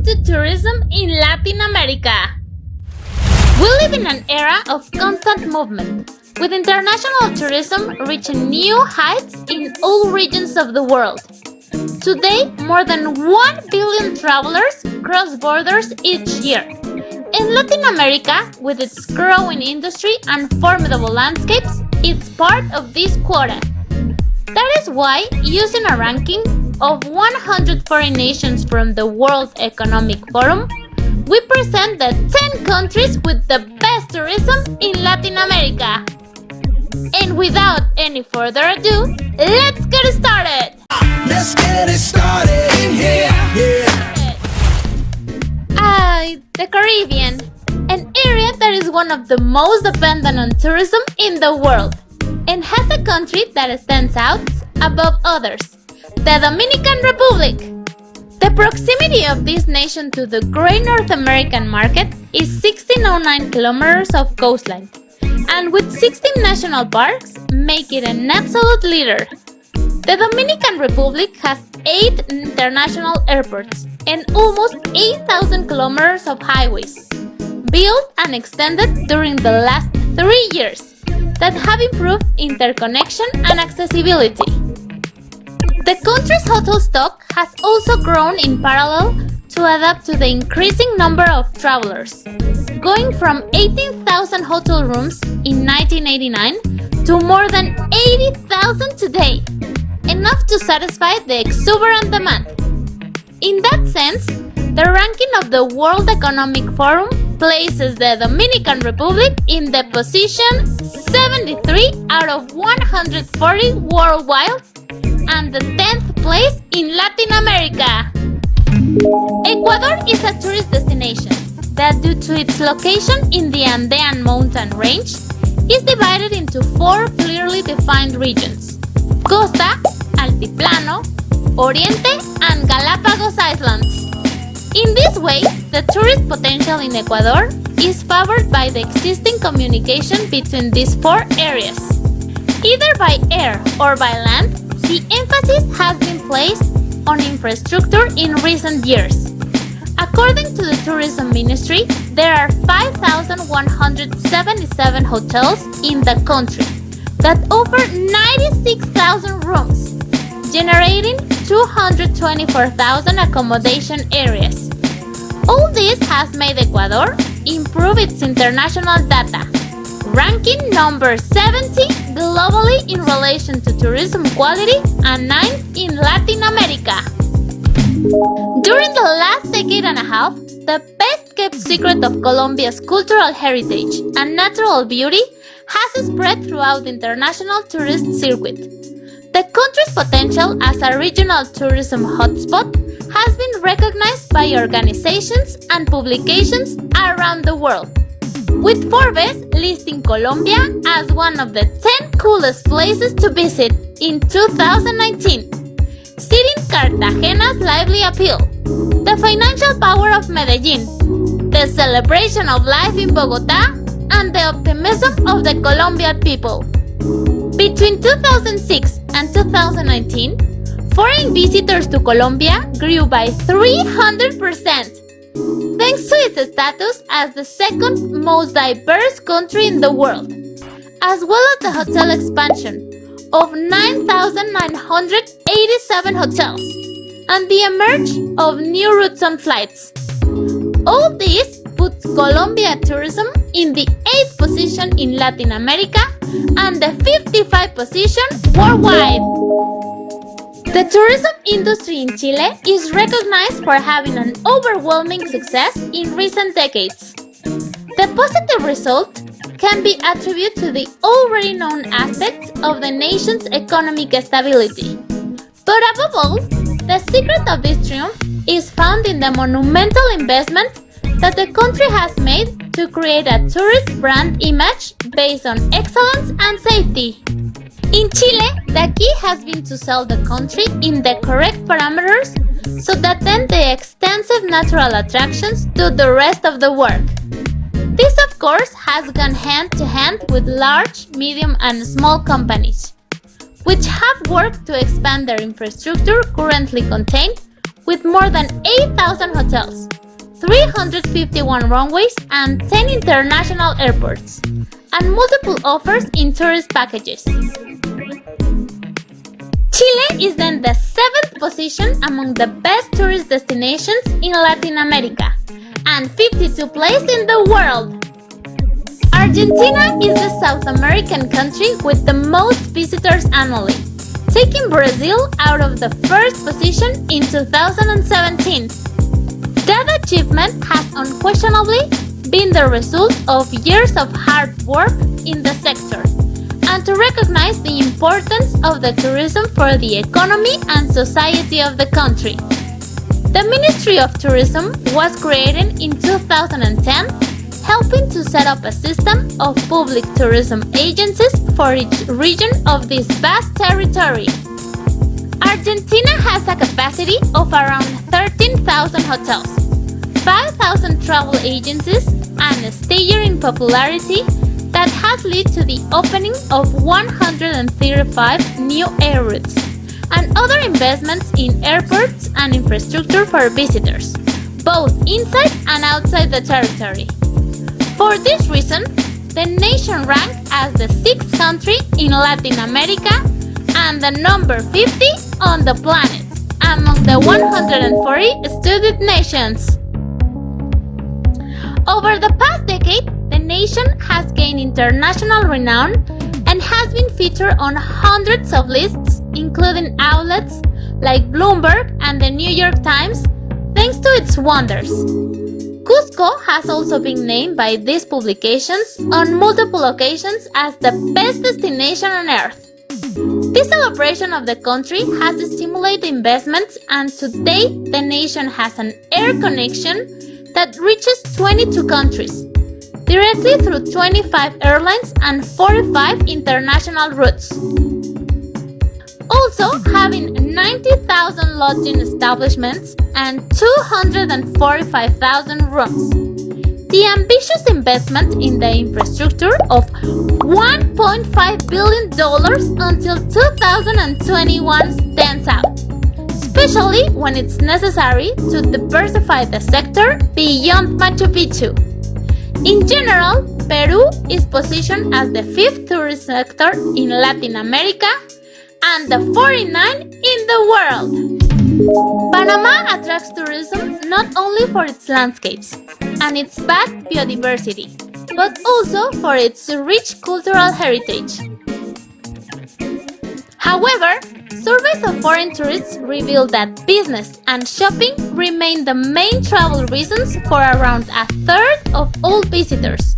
Welcome to tourism in Latin America. We live in an era of constant movement, with international tourism reaching new heights in all regions of the world. Today, more than 1 billion travelers cross borders each year. In Latin America, with its growing industry and formidable landscapes, it's part of this quota. That is why, using a ranking of 100 foreign nations from the World Economic Forum, we present the 10 countries with the best tourism in Latin America. And without any further ado, let's get started! Let's get it started in here, yeah. The Caribbean, an area that is one of the most dependent on tourism in the world, and has a country that stands out above others, the Dominican Republic. The proximity of this nation to the great North American market is 1609 kilometers of coastline, and with 16 national parks, make it an absolute leader. The Dominican Republic has 8 international airports and almost 8,000 kilometers of highways, built and extended during the last 3 years, that have improved interconnection and accessibility. The country's hotel stock has also grown in parallel to adapt to the increasing number of travelers, going from 18,000 hotel rooms in 1989 to more than 80,000 today, enough to satisfy the exuberant demand. In that sense, the ranking of the World Economic Forum places the Dominican Republic in the position 73 out of 140 worldwide and the 10th place in Latin America. Ecuador is a tourist destination that, due to its location in the Andean mountain range, is divided into 4 clearly defined regions: Costa, Altiplano, Oriente, and Galapagos Islands. In this way, the tourist potential in Ecuador is favored by the existing communication between these 4 areas. Either by air or by land, the emphasis has been placed on infrastructure in recent years. According to the Tourism Ministry, there are 5,177 hotels in the country that offer 96,000 rooms, generating 224,000 accommodation areas. All this has made Ecuador improve its international data, ranking number 70 globally in relation to tourism quality and 9th in Latin America. During the last decade and a half, the best-kept secret of Colombia's cultural heritage and natural beauty has spread throughout the international tourist circuit. The country's potential as a regional tourism hotspot has been recognized by organizations and publications around the world, with Forbes listing Colombia as one of the 10 coolest places to visit in 2019, citing Cartagena's lively appeal, the financial power of Medellin, the celebration of life in Bogotá, and the optimism of the Colombian people. Between 2006 and 2019, foreign visitors to Colombia grew by 300%, thanks to its status as the second most diverse country in the world, as well as the hotel expansion of 9,987 hotels and the emerge of new routes and flights. All this puts Colombia tourism in the 8th position in Latin America and the 55th position worldwide. The tourism industry in Chile is recognized for having an overwhelming success in recent decades. The positive result can be attributed to the already known aspects of the nation's economic stability. But above all, the secret of this triumph is found in the monumental investment that the country has made to create a tourist brand image based on excellence and safety. In Chile, the key has been to sell the country in the correct parameters so that then the extensive natural attractions do the rest of the work. This, of course, has gone hand to hand with large, medium, and small companies, which have worked to expand their infrastructure currently contained with more than 8,000 hotels, 351 runways and 10 international airports, and multiple offers in tourist packages. Chile is in the 7th position among the best tourist destinations in Latin America, and 52 place in the world. Argentina is the South American country with the most visitors annually, taking Brazil out of the first position in 2017. That achievement has unquestionably been the result of years of hard work in the sector, and to recognize the importance of the tourism for the economy and society of the country. The Ministry of Tourism was created in 2010, helping to set up a system of public tourism agencies for each region of this vast territory. Argentina has a capacity of around 13,000 hotels, 5,000 travel agencies, and a staggering popularity that has led to the opening of 135 new air routes and other investments in airports and infrastructure for visitors, both inside and outside the territory. For this reason, the nation ranked as the 6th country in Latin America and the number 50 on the planet among the 140 studied nations. Over the past decade, the nation has gained international renown and has been featured on hundreds of lists, including outlets like Bloomberg and the New York Times, thanks to its wonders. Cusco has also been named by these publications on multiple occasions as the best destination on earth. This celebration of the country has stimulated investments, and today the nation has an air connection that reaches 22 countries, directly through 25 airlines and 45 international routes. Also having 90,000 lodging establishments and 245,000 rooms. The ambitious investment in the infrastructure of $1.5 billion until 2021 stands out, especially when it's necessary to diversify the sector beyond Machu Picchu. In general, Peru is positioned as the 5th tourist sector in Latin America and the 49th in the world. Panama attracts tourism not only for its landscapes and its vast biodiversity, but also for its rich cultural heritage. However, surveys of foreign tourists reveal that business and shopping remain the main travel reasons for around a third of all visitors,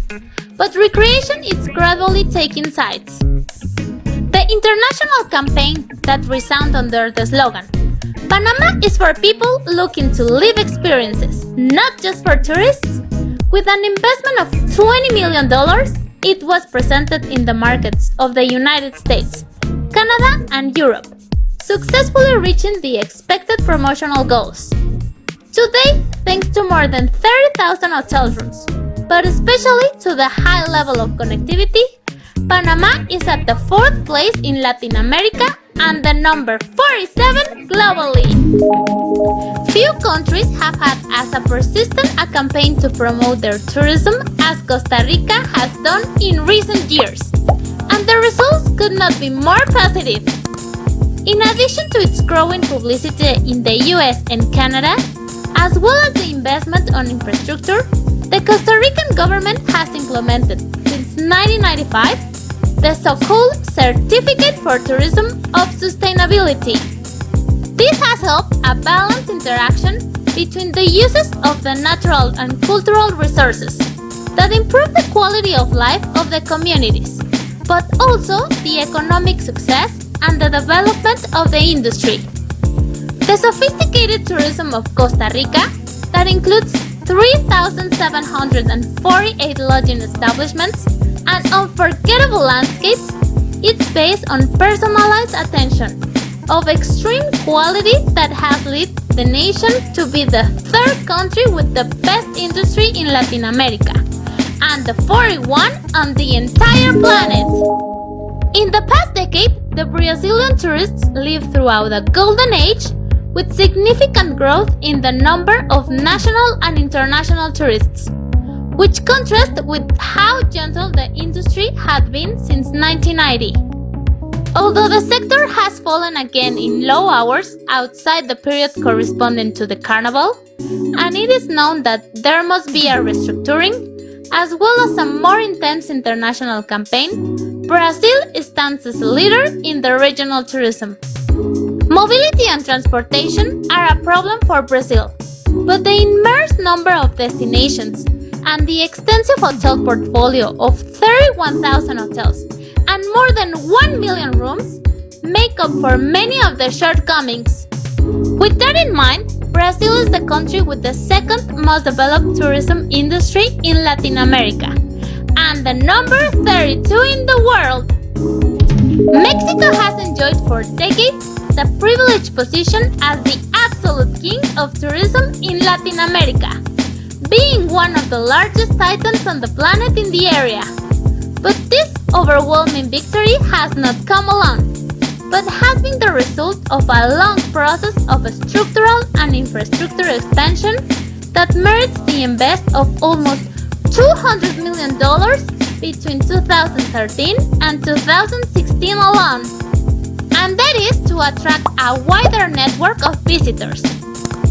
but recreation is gradually taking sides. The international campaign that resounds under the slogan, "Panama is for people looking to live experiences, not just for tourists," with an investment of $20 million, it was presented in the markets of the United States, Canada, and Europe, successfully reaching the expected promotional goals. Today, thanks to more than 30,000 hotel rooms, but especially to the high level of connectivity, Panama is at the 4th place in Latin America and the number 47 globally. Few countries have had as a persistent a campaign to promote their tourism as Costa Rica has done in recent years, and the results could not be more positive. In addition to its growing publicity in the US and Canada, as well as the investment on infrastructure, the Costa Rican government has implemented since 1995 the so-called Certificate for Tourism of Sustainability. This has helped a balanced interaction between the uses of the natural and cultural resources that improve the quality of life of the communities, but also the economic success and the development of the industry. The sophisticated tourism of Costa Rica, that includes 3,748 lodging establishments and unforgettable landscapes, it's based on personalized attention of extreme quality that has led the nation to be the 3rd country with the best industry in Latin America and the 41 on the entire planet. In the past decade, the Brazilian tourists lived throughout a golden age with significant growth in the number of national and international tourists, which contrasts with how gentle the industry had been since 1990. Although the sector has fallen again in low hours outside the period corresponding to the carnival, and it is known that there must be a restructuring, as well as a more intense international campaign, Brazil stands as a leader in the regional tourism. Mobility and transportation are a problem for Brazil, but the immense number of destinations and the extensive hotel portfolio of 31,000 hotels and more than 1 million rooms make up for many of the shortcomings. With that in mind, Brazil is the country with the second most developed tourism industry in Latin America and the number 32 in the world. Mexico has enjoyed for decades the privileged position as the absolute king of tourism in Latin America, being one of the largest titans on the planet in the area. But this overwhelming victory has not come alone, but has been the result of a long process of structural and infrastructure expansion that merits the invest of almost $200 million between 2013 and 2016 alone. And that is to attract a wider network of visitors.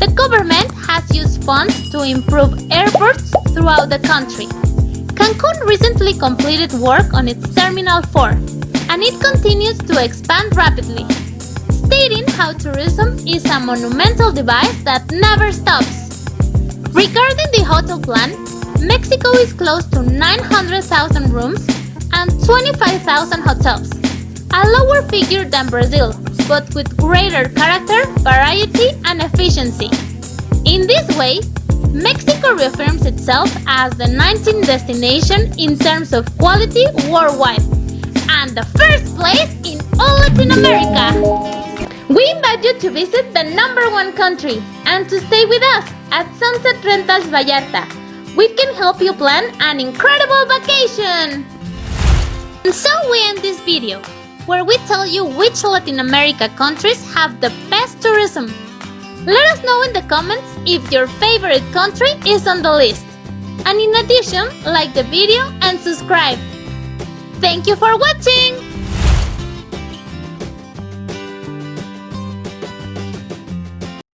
The government has used funds to improve airports throughout the country. Cancun recently completed work on its Terminal 4, and it continues to expand rapidly, stating how tourism is a monumental device that never stops. Regarding the hotel plan, Mexico is close to 900,000 rooms and 25,000 hotels, a lower figure than Brazil, but with greater character, variety, and efficiency. In this way, Mexico reaffirms itself as the 19th destination in terms of quality worldwide, and the first place in all Latin America. We invite you to visit the #1 country and to stay with us at Sunset Rentals Vallarta. We can help you plan an incredible vacation! And so we end this video, where we tell you which Latin America countries have the best tourism. Let us know in the comments if your favorite country is on the list. And in addition, like the video and subscribe. Thank you for watching!